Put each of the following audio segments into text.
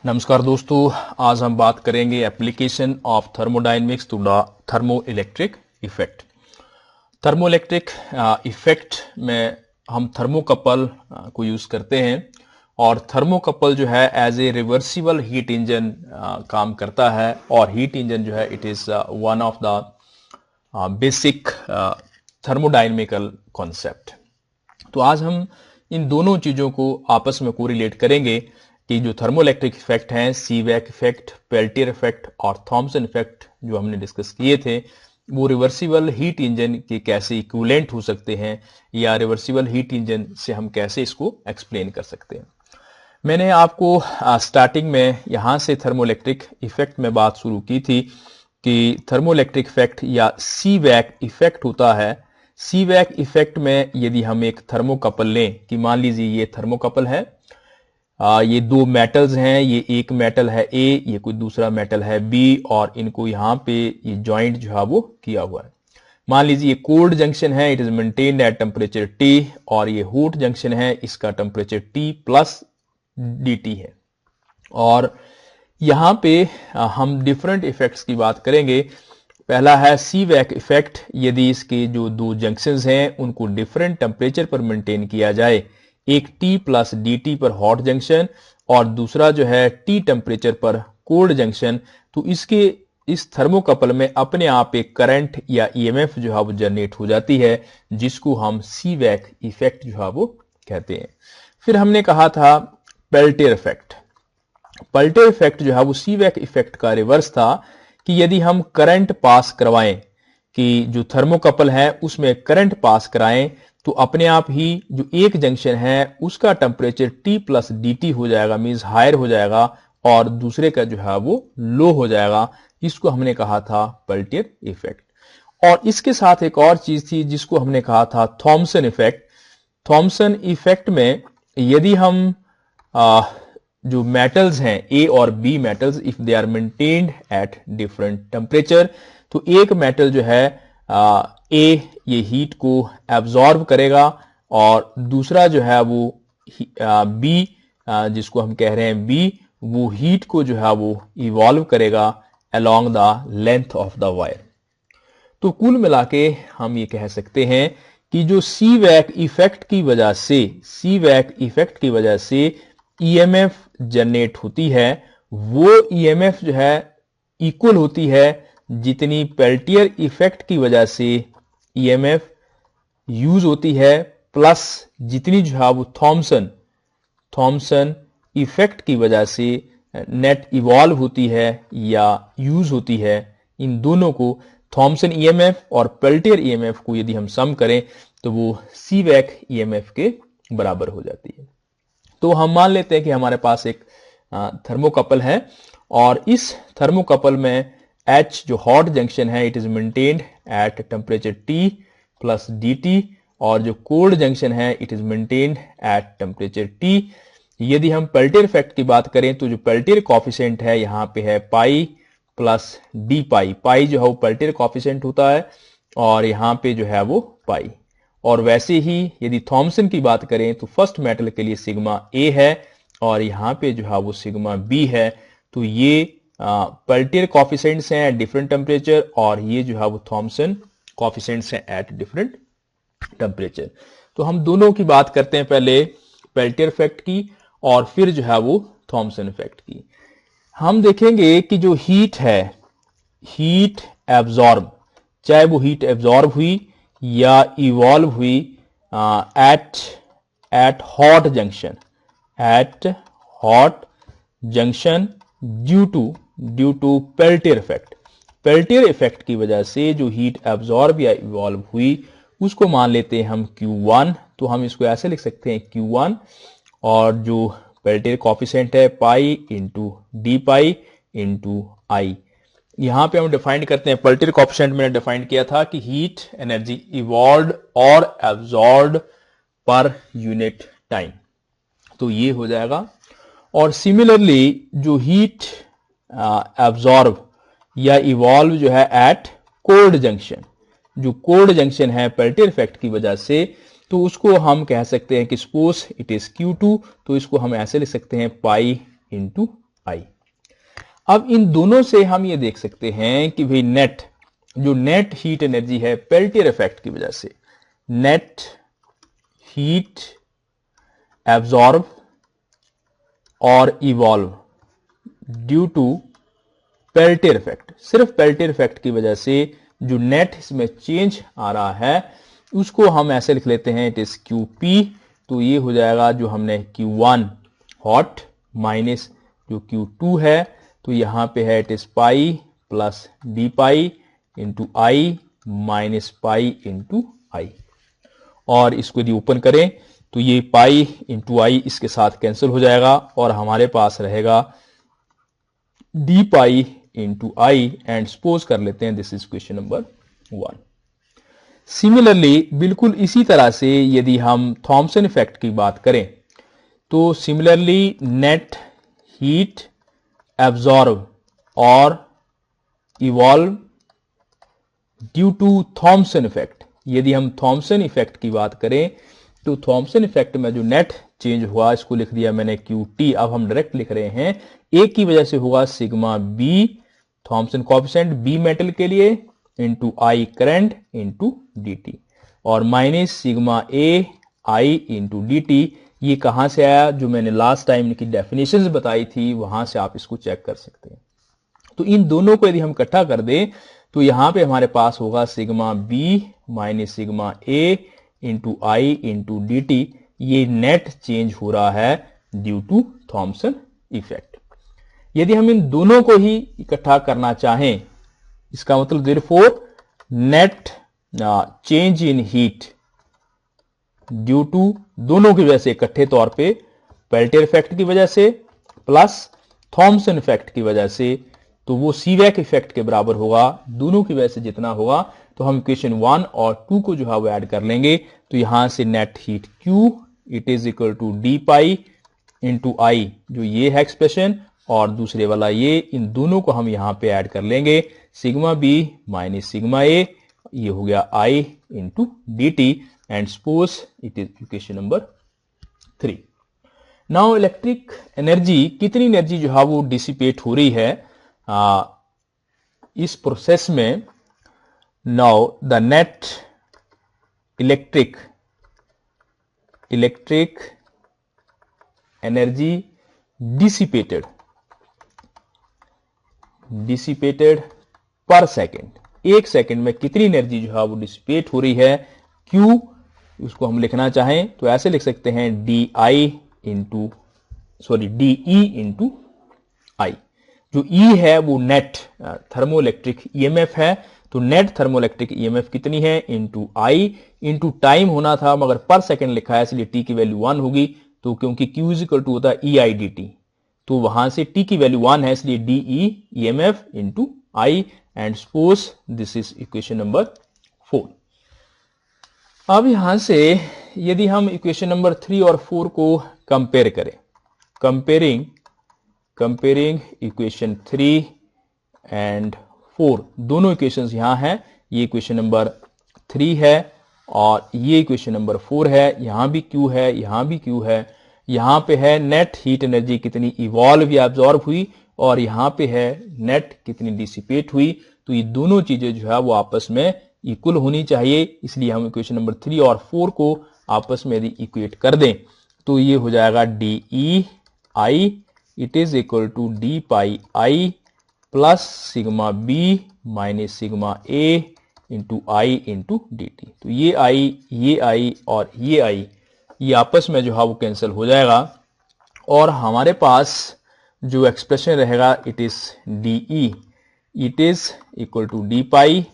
नमस्कार दोस्तों, आज हम बात करेंगे application of thermodynamics to the thermoelectric effect. Thermoelectric effect में हम थर्मोकपल को यूज करते हैं और थर्मोकपल जो है as a reversible heat engine काम करता है और हीट इंजन जो है it is one of the basic thermodynamical concept. तो आज हम इन दोनों चीजों को आपस में कोरिलेट करेंगे कि जो थर्मोइलेक्ट्रिक इफेक्ट हैं, सीवैक इफेक्ट, पेल्टियर इफेक्ट और थॉमसन इफेक्ट जो हमने डिस्कस किए थे, वो रिवर्सिबल हीट इंजन के कैसे इक्विवेलेंट हो सकते हैं या रिवर्सिबल हीट इंजन से हम कैसे इसको एक्सप्लेन कर सकते हैं। मैंने आपको स्टार्टिंग में यहां से थर्मोइलेक्ट्रिक इफेक्ट में बात शुरू की थी कि थर्मोइलेक्ट्रिक इफेक्ट या सीवैक इफेक्ट होता है। सीवैक इफेक्ट में यदि हम एक थर्मोकपल लें कि मान लीजिए ये थर्मोकपल है, ये दो मेटल्स हैं, ये एक मेटल है ए, ये कोई दूसरा मेटल है बी और इनको यहाँ पे ये जॉइंट जो है वो किया हुआ है। मान लीजिए ये कोल्ड जंक्शन है, it is maintained at temperature T, और ये हॉट जंक्शन है, इसका टेम्परेचर टी प्लस dt है। और यहाँ पे हम डिफरेंट इफेक्ट्स की बात करेंगे। पहला है सीवैक इफेक्ट, यदि इसके जो दो जंक्शंस हैं उनको डिफरेंट टेम्परेचर पर मेंटेन किया जाए, एक T प्लस dt पर हॉट जंक्शन और दूसरा जो है T टेम्परेचर पर कोल्ड जंक्शन, तो इसके इस थर्मोकपल में अपने आप एक करंट या EMF जो है वो जनरेट हो जाती है, जिसको हम सीवैक इफेक्ट जो है वो कहते हैं। फिर हमने कहा था पेल्टियर इफेक्ट। पेल्टियर इफेक्ट जो है वो सीवैक इफेक्ट का रिवर्स था कि यदि हम करंट पास करवाएं, कि जो थर्मोकपल है उसमें करंट पास कराएं, तो अपने आप ही जो एक जंक्शन है उसका टेम्परेचर T प्लस dt हो जाएगा, मीन्स हायर हो जाएगा, और दूसरे का जो है वो लो हो जाएगा। इसको हमने कहा था पेल्टियर इफेक्ट। और इसके साथ एक और चीज थी जिसको हमने कहा था थॉमसन इफेक्ट। थॉमसन इफेक्ट में यदि हम जो मेटल्स हैं ए और B metals, if they are maintained at different temperature, तो एक मेटल जो है ए ये हीट को एब्जॉर्ब करेगा और दूसरा जो है वो बी जिसको हम कह रहे हैं बी, वो हीट को जो है वो इवॉल्व करेगा along the length of the wire. तो कुल मिला के हम ये कह सकते हैं कि जो सीवैक इफेक्ट की वजह से EMF जनरेट होती है, वो EMF जो है इक्वल होती है जितनी पेल्टियर इफेक्ट की वजह से EMF यूज होती है, प्लस जितनी जो है वो थॉमसन इफेक्ट की वजह से नेट इवॉल्व होती है या यूज होती है। इन दोनों को थॉमसन EMF और पेल्टियर EMF को यदि हम सम करें तो वो सीवैक EMF के बराबर हो जाती है। तो हम मान लेते हैं कि हमारे पास एक थर्मोकपल है और इस थर्मोकपल में H जो हॉट जंक्शन है it is maintained at temperature T plus dt, और जो कोल्ड जंक्शन है it is maintained at temperature T। यदि हम पेल्टियर इफेक्ट की बात करें तो जो पेल्टियर कॉफिशिएंट है यहाँ पे है पाई प्लस डी पाई। पाई जो है वो पेल्टियर कॉफिशिएंट होता है और यहाँ पे जो है वो पाई। और वैसे ही यदि थॉमसन की बात करें तो फर्स्ट मेटल के लिए सिग्मा A है और यहाँ पे जो है वो सिग्मा B है। तो ये पेल्टियर कॉफिशिएंट्स हैं एट डिफरेंट टेम्परेचर और ये जो है वो थॉमसन कॉफिशिएंट्स हैं एट डिफरेंट टेम्परेचर। तो हम दोनों की बात करते हैं, पहले पेल्टियर इफेक्ट की और फिर जो है वो थॉमसन इफेक्ट की। हम देखेंगे कि जो हीट है, हीट एब्जॉर्ब, चाहे वो हीट एब्जॉर्ब हुई या इवॉल्व हुई at hot junction due to Peltier effect. Peltier effect की वजह से जो हीट एब्जॉर्ब या इवॉल्व हुई उसको मान लेते हैं हम Q1। तो हम इसको ऐसे लिख सकते हैं Q1, और जो पेल्टियर कॉफिशिएंट है pi into D pi into I. यहां पे हम डिफाइन करते हैं, पेल्टियर कॉफिशिएंट मैंने डिफाइन किया था कि हीट एनर्जी इवॉल्व्ड और एब्जॉर्ब्ड पर यूनिट टाइम, तो ये हो जाएगा। और सिमिलरली जो हीट एब्जॉर्ब या इवॉल्व जो है एट कोल्ड जंक्शन, जो कोल्ड जंक्शन है पेल्टियर इफेक्ट की वजह से, तो उसको हम कह सकते हैं कि सपोज इट इज Q2, तो इसको हम ऐसे लिख सकते हैं पाई इंटू आई। अब इन दोनों से हम ये देख सकते हैं कि भाई नेट हीट एनर्जी है पेल्टियर इफेक्ट की वजह से, नेट हीट एब्जॉर्ब और evolve due to Peltier effect, सिर्फ पेल्टियर इफेक्ट की वजह से जो नेट इसमें चेंज आ रहा है उसको हम ऐसे लिख लेते हैं, इट इज QP। तो ये हो जाएगा जो हमने Q1 हॉट माइनस जो Q2 है, तो यहां पे है it is pi plus D pi into I minus pi into I. और इसको यदि ओपन करें तो ये पाई इंटू आई इसके साथ कैंसिल हो जाएगा और हमारे पास रहेगा D pi into I. And suppose कर लेते हैं this is question number 1। Similarly बिल्कुल इसी तरह से यदि हम थॉमसन इफेक्ट की बात करें तो सिमिलरली नेट हीट एब्जॉर्ब और evolve due to Thomson effect. यदि हम थॉमसन इफेक्ट की बात करें तो थॉमसन इफेक्ट में जो नेट चेंज हुआ इसको लिख दिया मैंने QT। अब हम डायरेक्ट लिख रहे हैं ए की वजह से होगा sigma B Thomson coefficient B metal के लिए into I current into dt और minus sigma A I into dt। ये कहां से आया, जो मैंने लास्ट टाइम की डेफिनेशंस बताई थी वहां से आप इसको चेक कर सकते हैं। तो इन दोनों को यदि हम इकट्ठा कर दें तो यहां पे हमारे पास होगा sigma B minus sigma A into I into dt। ये नेट चेंज हो रहा है ड्यू टू थॉमसन इफेक्ट। यदि हम इन दोनों को ही इकट्ठा करना चाहें, इसका मतलब therefore net change in heat due to दोनों की वजह से इकट्ठे तौर पे पेल्टियर इफेक्ट की वजह से प्लस थॉमसन इफेक्ट की वजह से, तो वो सीवैक इफेक्ट के बराबर होगा। दोनों की वजह से जितना होगा तो हम इक्वेशन 1 और 2 को जो है वो ऐड कर लेंगे। तो यहां से net heat Q it is equal to D pi into I, जो ये है एक्सप्रेशन, और दूसरे वाला ये, इन दोनों को हम यहां पे ऐड कर लेंगे sigma B minus sigma A, ये हो गया I into D T. And suppose it is equation number 3। Now electric energy, कितनी एनर्जी जो है वो डिसिपेट हो रही है इस प्रोसेस में। Now the net electric energy dissipated पर सेकेंड, एक सेकेंड में कितनी एनर्जी जो है वो डिसिपेट हो रही है। Q उसको हम लिखना चाहें तो ऐसे लिख सकते हैं डी ई इंटू आई। जो E है वो नेट थर्मोइलेक्ट्रिक EMF है, तो नेट थर्मोइलेक्ट्रिक EMF कितनी है इंटू आई इंटू टाइम होना था मगर पर सेकेंड लिखा है इसलिए T की वैल्यू 1 होगी। तो क्योंकि Q इज इक्वल टू होता है EIDT, तो वहां से T की वैल्यू 1 है इसलिए DE EMF into I. And suppose this is equation number 4। अब यहां से यदि हम इक्वेशन नंबर 3 और 4 को कंपेयर करें, कंपेयरिंग इक्वेशन 3 एंड 4, दोनों इक्वेशंस यहां हैं। ये इक्वेशन नंबर 3 है और ये इक्वेशन नंबर 4 है। यहां भी Q है, यहां भी Q है। यहां पे है नेट हीट एनर्जी कितनी इवॉल्व या एब्जॉर्ब हुई और यहां पे है नेट कितनी डिसिपेट हुई। तो ये दोनों चीजें जो है वो आपस में इक्वल होनी चाहिए, इसलिए हम इक्वेशन नंबर 3 और 4 को आपस में यदि इक्वेट कर दें तो ये हो जाएगा D E I it is equal to D pi I plus sigma B minus sigma A into I into D T. तो ये आई और ये आई ये आपस में जो है वो कैंसिल हो जाएगा और हमारे पास जो एक्सप्रेशन रहेगा it is D E it is equal to D pi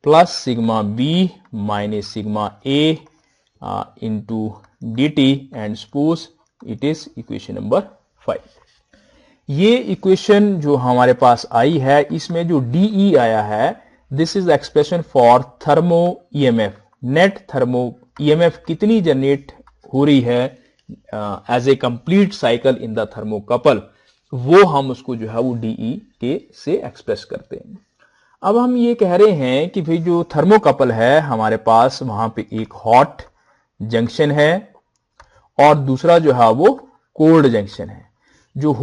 plus sigma B minus sigma A into D T. And suppose it is equation number 5। ये इक्वेशन जो हमारे पास आई है इसमें जो डीई आया है this is expression for thermo EMF. Net thermo EMF कितनी generate हो रही है as a complete cycle in the thermocouple, वो हम उसको जो है वो डीई के से एक्सप्रेस करते हैं। अब हम ये कह रहे हैं कि भाई जो थर्मोकपल है हमारे पास वहां पे एक हॉट जंक्शन है और दूसरा जो है वो कोल्ड जंक्शन है। जो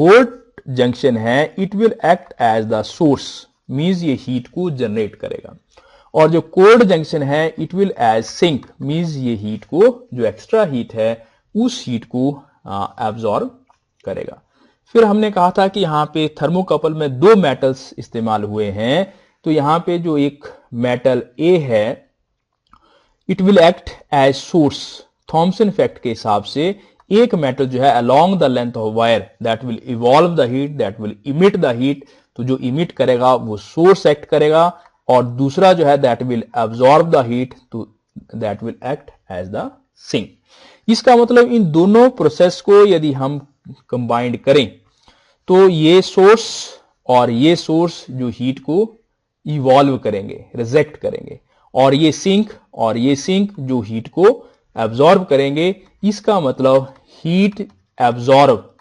जंक्शन है it will act as the source, means ये हीट को जनरेट करेगा, और जो कोल्ड जंक्शन है it will as sink, means ये हीट को, जो एक्स्ट्रा हीट है उस हीट को एब्जॉर्ब करेगा। फिर हमने कहा था कि यहाँ पे थर्मोकपल में दो मेटल्स इस्तेमाल हुए हैं, तो यहाँ पे जो एक मेटल ए है it will act as source, Thomson effect के हिसाब से एक मेटल जो है along the length of wire that will evolve the heat, that will emit the heat, तो जो इमिट करेगा वो सोर्स एक्ट करेगा, और दूसरा जो है that will absorb the heat, तो that will act as the sink. इसका मतलब इन दोनों प्रोसेस को यदि हम कंबाइंड करें तो ये सोर्स और ये सोर्स जो हीट को इवॉल्व करेंगे, रिजेक्ट करेंगे, और ये सिंक और ये सिंक जो हीट को एब्जॉर्ब करेंगे। इसका मतलब हीट एब्जॉर्ब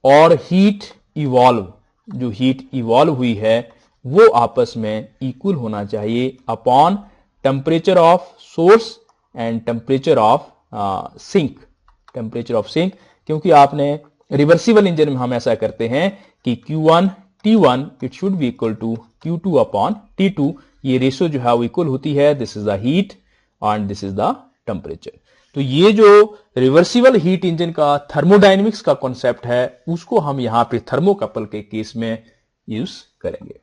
और हीट इवॉल्व, जो हीट इवॉल्व हुई है वो आपस में इक्वल होना चाहिए upon temperature of source and temperature of sink, temperature of sink, क्योंकि आपने रिवर्सिबल इंजन में हम ऐसा करते हैं कि Q1 T1 it should be equal to Q2 upon T2, ये रेशियो जो है वो इक्वल होती है, this is the heat and this is the temperature. तो ये जो रिवर्सिबल हीट इंजन का थर्मोडायनेमिक्स का कॉन्सेप्ट है उसको हम यहां पे थर्मोकपल के केस में यूज करेंगे।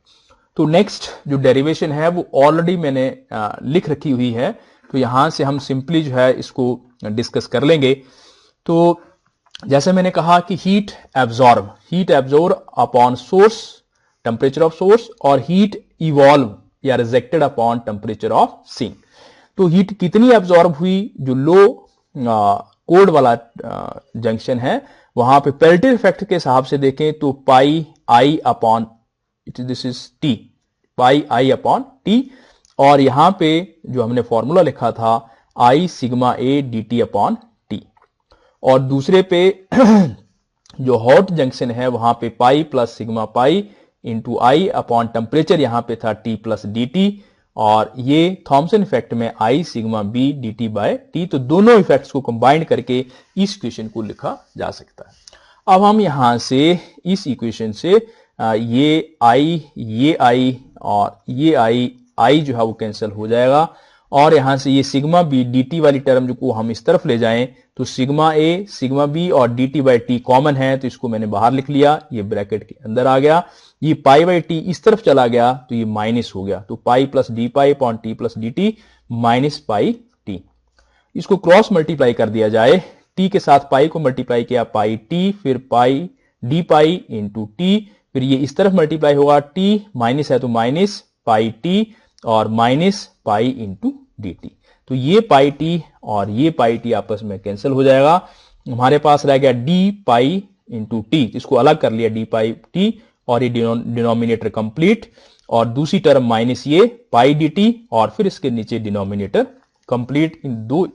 तो नेक्स्ट जो डेरिवेशन है वो ऑलरेडी मैंने लिख रखी हुई है, तो यहां से हम सिंपली जो है इसको डिस्कस कर लेंगे। तो जैसे मैंने कहा कि heat absorb upon source, temperature of source, और हीट इवॉल्व या rejected upon temperature of sink. तो हीट कितनी एब्जॉर्ब हुई, जो लो कोल्ड वाला जंक्शन है वहां पे पेल्टियर इफेक्ट के हिसाब से देखें तो pi I upon this is T, pi I upon T, और यहां पे जो हमने फॉर्मूला लिखा था I sigma A D T upon T, और दूसरे पे जो हॉट जंक्शन है वहां पे pi plus sigma pi into I upon temperature यहां पे था टी प्लस डी टी, और ये थॉमसन इफेक्ट में I sigma B D T by T, तो दोनों इफेक्ट्स को कंबाइन करके इस इक्वेशन को लिखा जा सकता है। अब हम यहां से इस इक्वेशन से ये आई और ये आई जो है वो कैंसिल हो जाएगा, और यहां से ये सिग्मा बी डी टी वाली टर्म जो को हम इस तरफ ले जाएं तो सिग्मा ए सिग्मा बी और D T by T common है, तो इसको मैंने बाहर लिख लिया, ये ब्रैकेट के अंदर आ गया। ये पाई बाई टी इस तरफ चला गया तो ये माइनस हो गया, तो पाई plus D pi upon T plus D T minus pi T. इसको क्रॉस मल्टीप्लाई कर दिया जाए, टी के साथ पाई को मल्टीप्लाई किया पाई टी, फिर पाई डी पाई इंटू टी, फिर ये इस तरफ मल्टीप्लाई होगा, टी माइनस है तो माइनस पाई टी और minus pi into D T. तो ये पाई टी और ये पाई टी आपस में कैंसिल हो जाएगा, हमारे पास रह गया डी पाई इंटू टी, इसको अलग कर लिया डी पाई टी, और ये डिनोमिनेटर कंप्लीट, और दूसरी टर्म माइनस ये पाई डी टी, और फिर इसके नीचे डिनोमिनेटर कंप्लीट। इन दो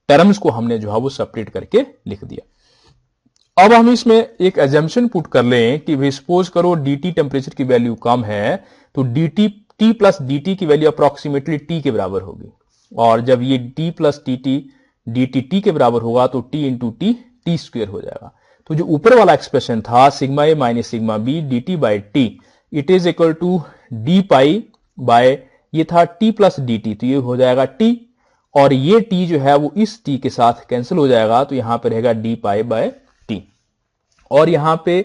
टर्म्स को हमने जो है वो सेपरेट करके लिख दिया। अब हम इसमें एक एजम्पशन पुट कर लें कि भाई सपोज करो dt टेम्परेचर की वैल्यू कम है तो dt t प्लस dt की वैल्यू अप्रोक्सीमेटली t के बराबर होगी, और जब ये t प्लस dt t के बराबर होगा तो t इंटू टी स्क्वेयर हो जाएगा। तो जो ऊपर वाला एक्सप्रेशन था sigma A minus sigma B D T by T it is equal to D pi by ये था t प्लस डी टी, तो ये हो जाएगा t, और ये t जो है वो इस t के साथ कैंसिल हो जाएगा, तो यहां पे रहेगा डी पाई बाय टी, और यहां पे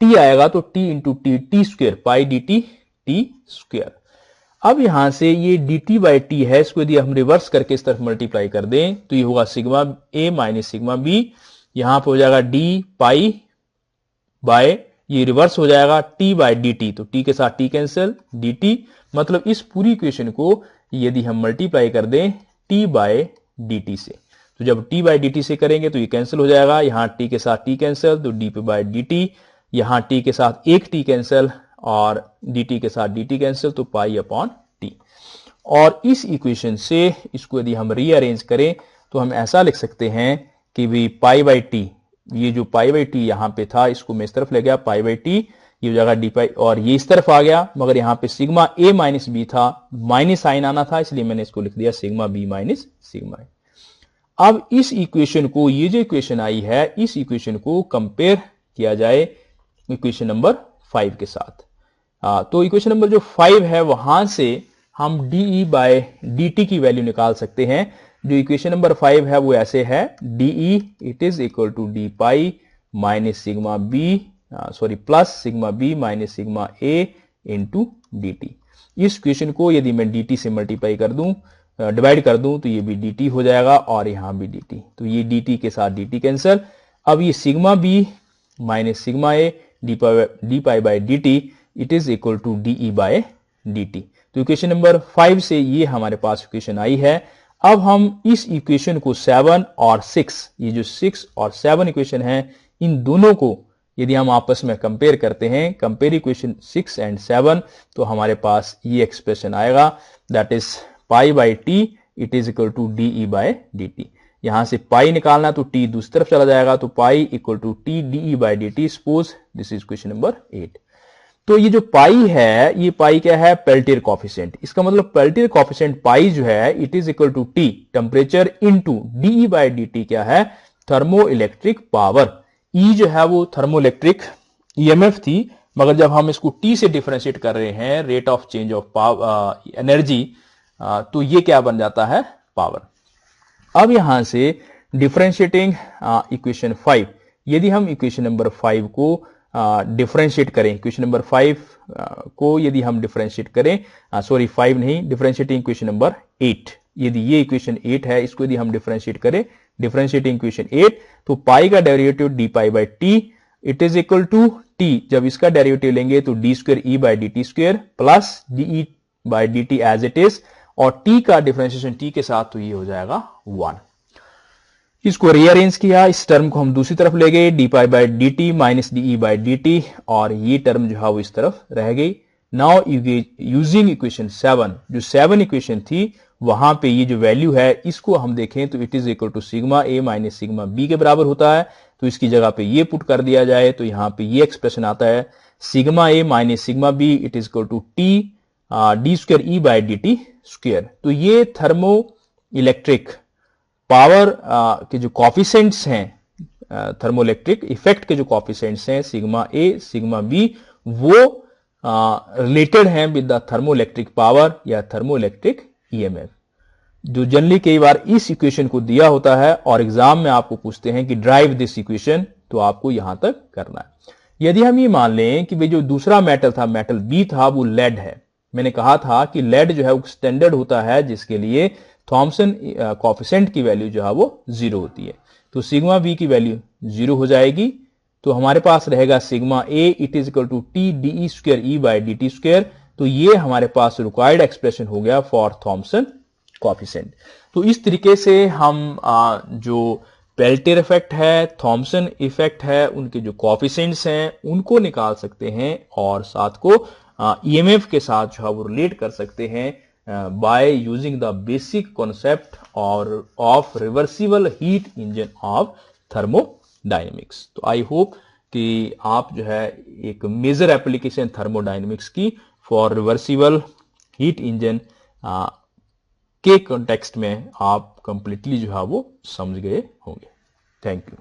t आएगा तो t into T square pi D T square. अब यहां से ये डी टी बाई टी है, इसको यदि हम रिवर्स करके इस तरफ मल्टीप्लाई कर दें तो ये होगा sigma A minus sigma B, यहां पे हो जाएगा डी पाई बाय ये रिवर्स हो जाएगा टी बाय डी टी, तो टी के साथ टी कैंसिल डी टी, मतलब इस पूरी इक्वेशन को यदि हम मल्टीप्लाई कर दें टी बाय डी टी से, तो जब टी बाय डी टी से करेंगे तो ये कैंसिल हो जाएगा, यहां टी के साथ टी कैंसिल तो D P by D T, यहां टी के साथ एक टी कैंसिल और डी टी के साथ डी टी कैंसिल, तो पाई अपॉन टी। और इस इक्वेशन से इसको यदि हम रीअरेंज करें तो हम ऐसा लिख सकते हैं कि भी पाई बाई टी, ये जो पाई बाई टी यहां पे था इसको मैं इस तरफ ले गया पाई बाई टी, ये हो जाएगा डी पाई, और ये इस तरफ आ गया, मगर यहां पे सिग्मा ए माइनस बी था, माइनस साइन आना था इसलिए मैंने इसको लिख दिया सिग्मा बी माइनस सिग्मा ए। अब इस इक्वेशन को, ये जो इक्वेशन आई है इस इक्वेशन को कंपेयर किया जाए इक्वेशन नंबर 5 के साथ। तो इक्वेशन नंबर जो 5 है वहां से हम dE बाय dt की वैल्यू निकाल सकते हैं। जो इक्वेशन नंबर 5 है वो ऐसे है, dE it is equal to D pi minus sigma B plus sigma B minus sigma A into D T. इस इक्वेशन को यदि मैं dt से मल्टीप्लाई कर दूं, डिवाइड कर दूं, तो ये भी dt हो जाएगा और यहां भी dt, तो ये dt के साथ dt कैंसिल। अब ये sigma B minus sigma A D pi by D T it is equal to dE by dt। तो इक्वेशन नंबर 5 से ये हमारे पास इक्वेशन आई है। अब हम इस इक्वेशन को 7 और 6, ये जो 6 और 7 इक्वेशन है, इन दोनों को यदि हम आपस में कंपेयर करते हैं, कंपेयर इक्वेशन 6 एंड 7, तो हमारे पास ये एक्सप्रेशन आएगा, that is pi by T it is equal to dE by dt। यहां से पाई निकालना तो t दूसरी तरफ चला जाएगा, तो pi equal to T dE by dt। Suppose this is question number 8। तो ये जो पाई है, ये पाई क्या है, पेल्टियर कॉफिशिएंट। इसका मतलब पेल्टियर कॉफिशिएंट पाई जो है it is equal to T temperature into dE by dt क्या है, थर्मो इलेक्ट्रिक पावर। E जो है वो थर्मो इलेक्ट्रिक EMF थी, मगर जब हम इसको T से डिफरेंशिएट कर रहे हैं, rate of change of energy, तो ये क्या बन जाता है, पावर। अब यहां से डिफरेंशिएटिंग इक्वेशन 5, यदि हम इक्वेशन नंबर 5 को डिफरेंशिएट करें, इक्वेशन नंबर 5 को यदि हम डिफरेंशिएट करें, 5 नहीं, डिफरेंशिएटिंग इक्वेशन नंबर 8, यदि ये इक्वेशन 8 है, इसको यदि हम डिफरेंशिएट करें, डिफरेंशिएटिंग इक्वेशन 8, तो पाई का derivative D pi by T it is equal to T, जब इसका डेरिवेटिव लेंगे तो D square E by D T square plus dE by D T as it is, और t का डिफरेंशिएशन t के साथ, तो ये हो जाएगा 1। इसको रीअरेंज किया, इस टर्म को हम दूसरी तरफ ले गए, D pi by D T minus dE by D T, और ये टर्म जो है वो इस तरफ रह गई। नाउ यूजिंग इक्वेशन 7, जो 7 इक्वेशन थी वहां पे ये जो वैल्यू है इसको हम देखें तो it is equal to sigma A minus sigma B के बराबर होता है। तो इसकी जगह पे ये पुट कर दिया जाए तो यहां पे ये एक्सप्रेशन आता है, sigma A minus sigma B it is equal to T D square E by D T square. तो ये थर्मो इलेक्ट्रिक पावर के जो कॉफिशेंट्स हैं, थर्मो इलेक्ट्रिक इफेक्ट के जो कॉफिशेंट्स हैं, सिग्मा ए सिग्मा बी, वो रिलेटेड हैं with the thermo electric power या थर्मो इलेक्ट्रिक EMF, जो जनरली कई बार इस इक्वेशन को दिया होता है और एग्जाम में आपको पूछते हैं कि ड्राइव दिस इक्वेशन, तो आपको यहां तक करना है। यदि हम ये मान लें कि भाई जो दूसरा मेटल था, मेटल बी था, वो लेड है। मैंने कहा था कि लेड जो है वो स्टैंडर्ड होता है जिसके लिए थॉमसन कॉफिशिएंट की वैल्यू जो है वो 0 होती है। तो सिग्मा बी की वैल्यू 0 हो जाएगी, तो हमारे पास रहेगा sigma A it is equal to T dE square E by D T square. तो ये हमारे पास रिक्वायर्ड एक्सप्रेशन हो गया फॉर थॉमसन कॉफिशिएंट। तो इस तरीके से हम जो पेल्टियर इफेक्ट है, थॉमसन इफेक्ट है, उनके जो कॉफिशिएंट्स हैं उनको निकाल सकते हैं, और साथ को EMF के साथ जो है वो रिलेट कर सकते हैं by using the basic concept और of reversible heat engine of thermodynamics. तो आई होप कि आप जो है एक मेजर एप्लीकेशन थर्मोडायनेमिक्स की फॉर रिवर्सिबल हीट इंजन के कॉन्टेक्स्ट में आप कंप्लीटली जो है वो समझ गए होंगे। Thank you.